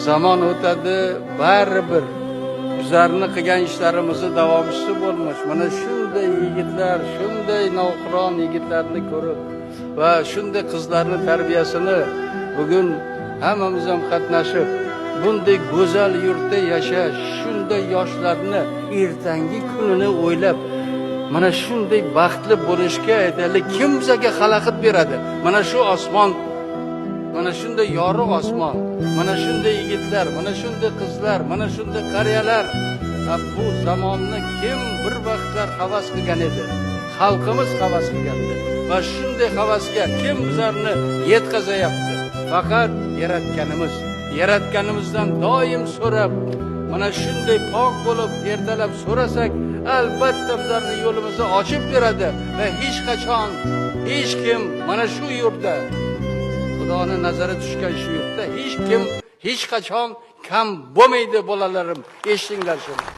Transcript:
Zaman o'tadi, baribir bizlarni qilgan ishlarimizni davomchisi bo'lmish. Mana shunday yigitlar, shunday navqiron yigitlarni ko'rib va shunday qizlarni tarbiyasini bugun hammamiz ham qatnashib, bunday go'zal yurtda yashash, shunday yoshlarni ertangi kunini o'ylab, mana shunday baxtli bo'lishga aytaylik, kim bizga xalaqit beradi? Mana shu osmon, mana shunday yorug' osmon, mana shunday yigitlar, mana shunday qizlar, mana shunday qariyalar. Bu zamonni kim bir vaqtlar havas qilgan edi? Xalqimiz havas qilgandi. Va shunday havasga kim bizlarni yetkazayapti? Faqat yaratganimizdan doim so'rab, mana shunday pok bo'lib ertalab so'rasak, albatta bizlarni yo'limizni ochib beradi va hech qachon hech kim mana shu yurtda, Xudoni nazari tushgan shu yurtda hech kim hech qachon kam bo'lmaydi, bolalarim. Eshitinglar shuni.